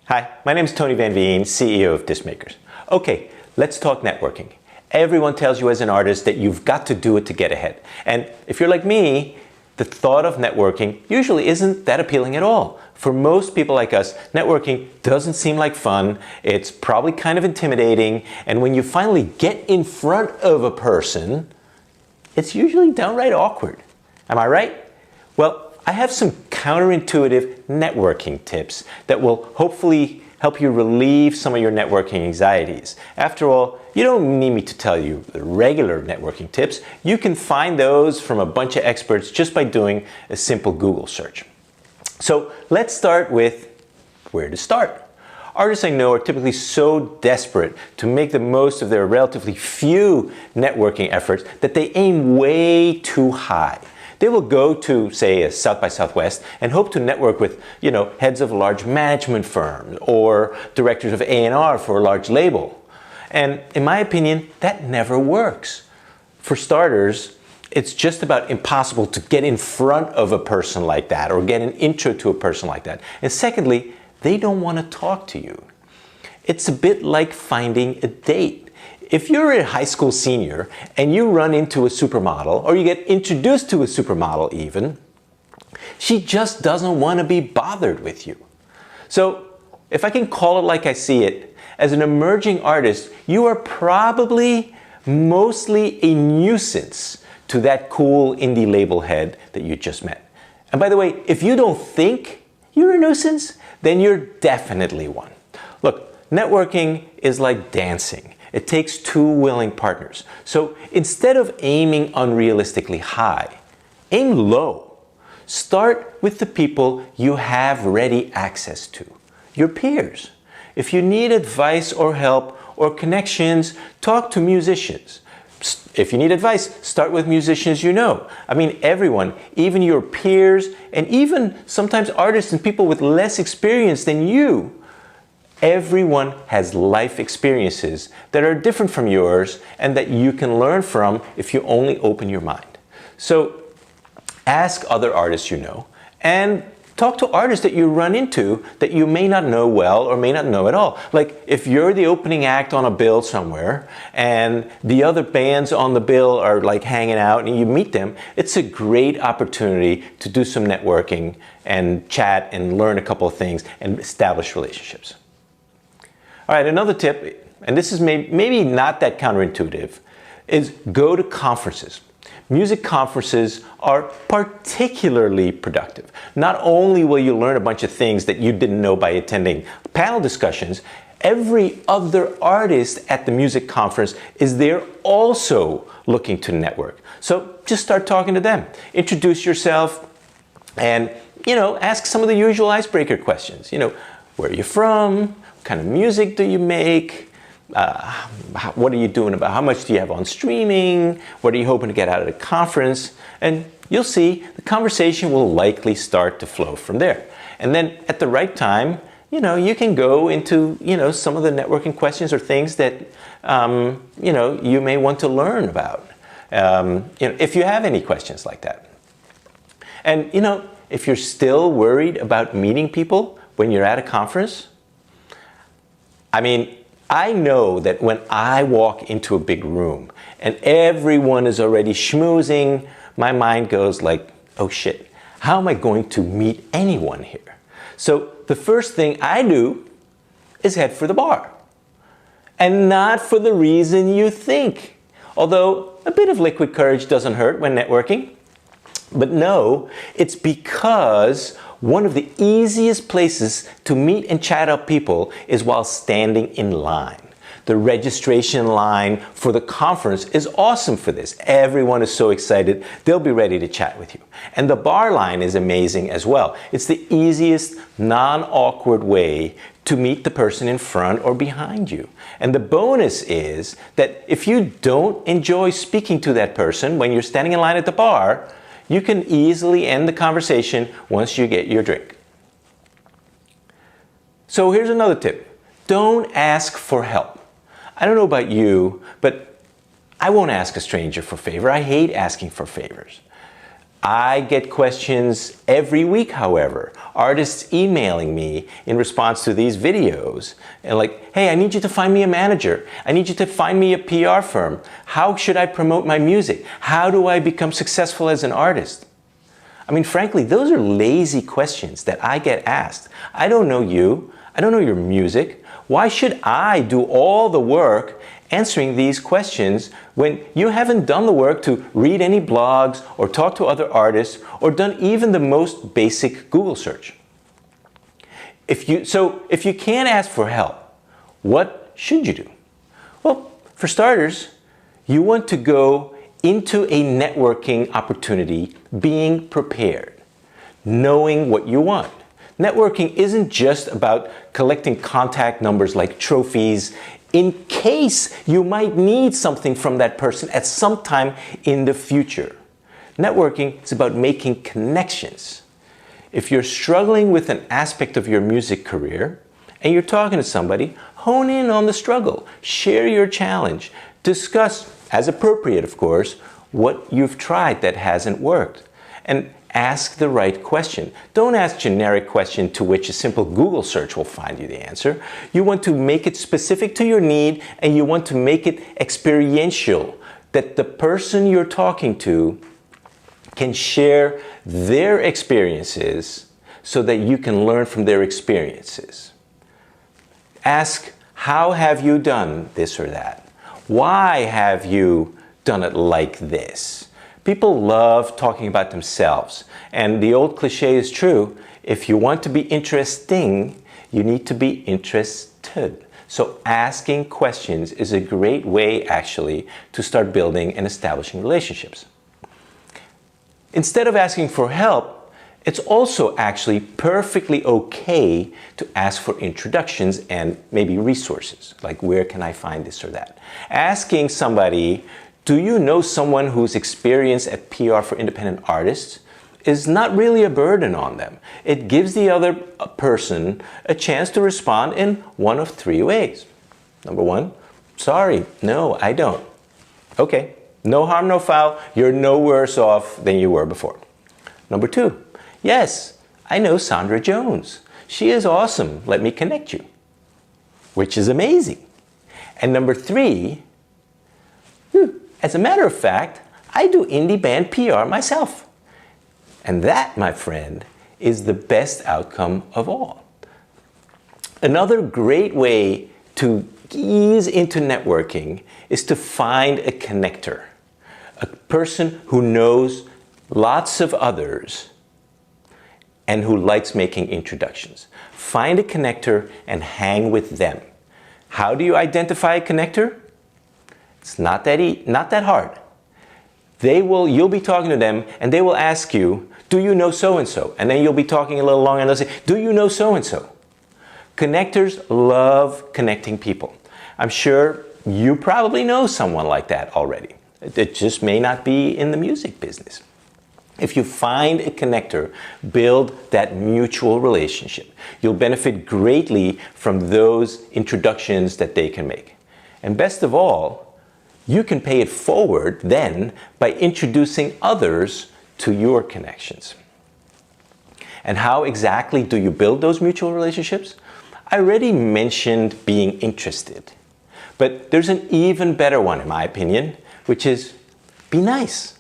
Hi, my name is Tony Van Veen, CEO of Discmakers. Okay, let's talk networking. Everyone tells you as an artist that you've got to do it to get ahead. And if you're like me, the thought of networking usually isn't that appealing at all. For most people like us, networking doesn't seem like fun, it's probably kind of intimidating, and when you finally get in front of a person, it's usually downright awkward. Am I right? Well, I have some counterintuitive networking tips that will hopefully help you relieve some of your networking anxieties. After all, you don't need me to tell you the regular networking tips. You can find those from a bunch of experts just by doing a simple Google search. So let's start with where to start. Artists I know are typically so desperate to make the most of their relatively few networking efforts that they aim way too high. They will go to, say, a South by Southwest and hope to network with, heads of large management firms or directors of A&R for a large label. And in my opinion, that never works. For starters, it's just about impossible to get in front of a person like that or get an intro to a person like that. And secondly, they don't want to talk to you. It's a bit like finding a date. If you're a high school senior and you run into a supermodel, or you get introduced to a supermodel even, she just doesn't want to be bothered with you. So, if I can call it like I see it, as an emerging artist, you are probably mostly a nuisance to that cool indie label head that you just met. And by the way, if you don't think you're a nuisance, then you're definitely one. Look, networking is like dancing. It takes two willing partners. So instead of aiming unrealistically high, aim low. Start with the people you have ready access to, your peers. If you need advice or help or connections, talk to musicians. If you need advice, start with musicians you know. I mean, everyone, even your peers, and even sometimes artists and people with less experience than you, everyone has life experiences that are different from yours and that you can learn from if you only open your mind. So ask other artists you know and talk to artists that you run into that you may not know well or may not know at all. Like if you're the opening act on a bill somewhere and the other bands on the bill are like hanging out and you meet them, it's a great opportunity to do some networking and chat and learn a couple of things and establish relationships. All right, another tip, and this is maybe not that counterintuitive, is go to conferences. Music conferences are particularly productive. Not only will you learn a bunch of things that you didn't know by attending panel discussions, every other artist at the music conference is there also looking to network. So just start talking to them. Introduce yourself and, ask some of the usual icebreaker questions. Where are you from? What kind of music do you make? What are you doing about how much do you have on streaming? What are you hoping to get out of the conference? And you'll see the conversation will likely start to flow from there. And then at the right time, you can go into, some of the networking questions or things that, you may want to learn about. If you have any questions like that. And, if you're still worried about meeting people when you're at a conference, I know that when I walk into a big room and everyone is already schmoozing, my mind goes like, oh shit, how am I going to meet anyone here? So the first thing I do is head for the bar. And not for the reason you think. Although a bit of liquid courage doesn't hurt when networking. But no, it's because one of the easiest places to meet and chat up people is while standing in line. The registration line for the conference is awesome for this. Everyone is so excited, they'll be ready to chat with you. And the bar line is amazing as well. It's the easiest, non-awkward way to meet the person in front or behind you. And the bonus is that if you don't enjoy speaking to that person when you're standing in line at the bar, you can easily end the conversation once you get your drink. So here's another tip. Don't ask for help. I don't know about you, but I won't ask a stranger for a favor. I hate asking for favors. I get questions every week, however. Artists emailing me in response to these videos and like, hey, I need you to find me a manager. I need you to find me a PR firm. How should I promote my music? How do I become successful as an artist? I mean, frankly, those are lazy questions that I get asked. I don't know you. I don't know your music. Why should I do all the work answering these questions when you haven't done the work to read any blogs or talk to other artists or done even the most basic Google search? If you can't ask for help, what should you do? Well, for starters, you want to go into a networking opportunity being prepared, knowing what you want. Networking isn't just about collecting contact numbers like trophies in case you might need something from that person at some time in the future. Networking is about making connections. If you're struggling with an aspect of your music career and you're talking to somebody, hone in on the struggle, share your challenge, discuss, as appropriate of course, what you've tried that hasn't worked, and ask the right question. Don't ask generic question to which a simple Google search will find you the answer. You want to make it specific to your need, and you want to make it experiential, that the person you're talking to can share their experiences so that you can learn from their experiences. Ask, how have you done this or that? Why have you done it like this? People love talking about themselves, and the old cliche is true. If you want to be interesting, you need to be interested. So asking questions is a great way actually to start building and establishing relationships. Instead of asking for help, it's also actually perfectly okay to ask for introductions and maybe resources, like where can I find this or that. Asking somebody, do you know someone who's experienced at PR for independent artists, is not really a burden on them. It gives the other person a chance to respond in one of three ways. Number one, sorry, no, I don't. Okay, no harm, no foul. You're no worse off than you were before. Number two, yes, I know Sandra Jones. She is awesome. Let me connect you. Which is amazing. And number three, as a matter of fact, I do indie band PR myself. And that, my friend, is the best outcome of all. Another great way to ease into networking is to find a connector, a person who knows lots of others and who likes making introductions. Find a connector and hang with them. How do you identify a connector? It's not that hard. You'll be talking to them and they will ask you, do you know so-and-so? And then you'll be talking a little longer and they'll say, do you know so-and-so? Connectors love connecting people. I'm sure you probably know someone like that already. It just may not be in the music business. If you find a connector, build that mutual relationship. You'll benefit greatly from those introductions that they can make. And best of all, you can pay it forward then by introducing others to your connections. And how exactly do you build those mutual relationships? I already mentioned being interested, but there's an even better one in my opinion, which is be nice,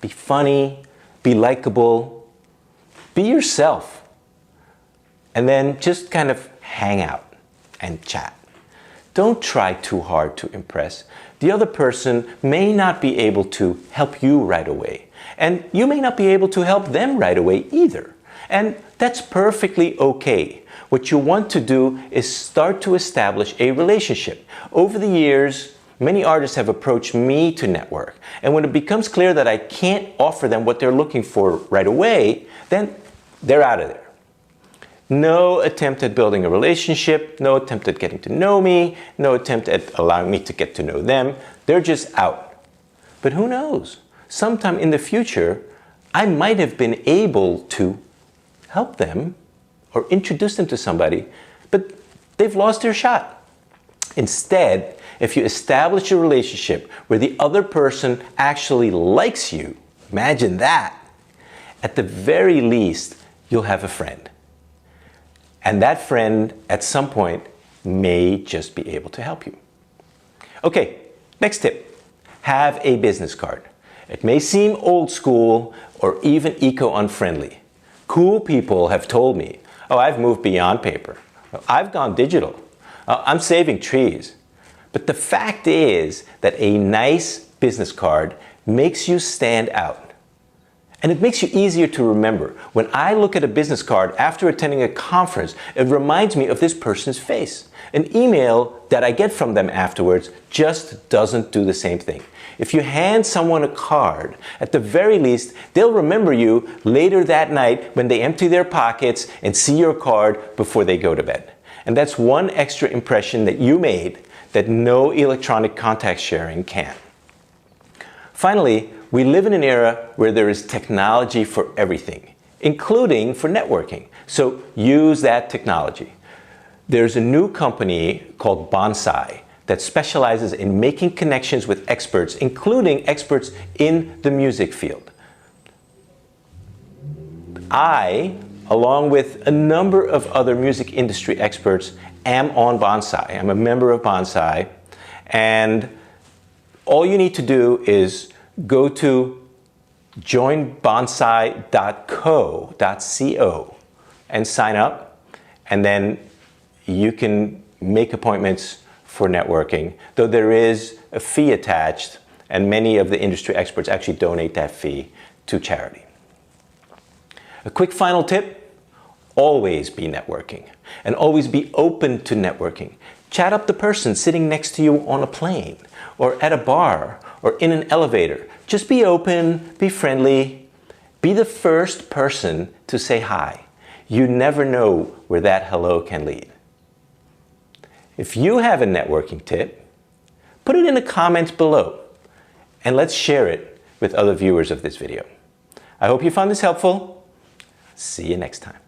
be funny, be likable, be yourself, and then just kind of hang out and chat. Don't try too hard to impress. The other person may not be able to help you right away, and you may not be able to help them right away either. And that's perfectly okay. What you want to do is start to establish a relationship. Over the years, many artists have approached me to network, and when it becomes clear that I can't offer them what they're looking for right away, then they're out of there. No attempt at building a relationship, no attempt at getting to know me, no attempt at allowing me to get to know them. They're just out. But who knows? Sometime in the future, I might have been able to help them or introduce them to somebody, but they've lost their shot. Instead, if you establish a relationship where the other person actually likes you, imagine that, at the very least, you'll have a friend. And that friend, at some point, may just be able to help you. Okay, next tip. Have a business card. It may seem old school or even eco-unfriendly. Cool people have told me, oh, I've moved beyond paper. I've gone digital. I'm saving trees. But the fact is that a nice business card makes you stand out. And it makes you easier to remember. When I look at a business card after attending a conference, it reminds me of this person's face. An email that I get from them afterwards just doesn't do the same thing. If you hand someone a card, at the very least, they'll remember you later that night when they empty their pockets and see your card before they go to bed. And that's one extra impression that you made that no electronic contact sharing can. Finally, we live in an era where there is technology for everything, including for networking. So use that technology. There's a new company called Bonsai that specializes in making connections with experts, including experts in the music field. I, along with a number of other music industry experts, am on Bonsai. I'm a member of Bonsai, and all you need to do is go to joinbonsai.co and sign up, and then you can make appointments for networking, though there is a fee attached, and many of the industry experts actually donate that fee to charity. A quick final tip, always be networking, and always be open to networking. Chat up the person sitting next to you on a plane, or at a bar, or in an elevator. Just be open, be friendly, be the first person to say hi. You never know where that hello can lead. If you have a networking tip, put it in the comments below, and let's share it with other viewers of this video. I hope you found this helpful. See you next time.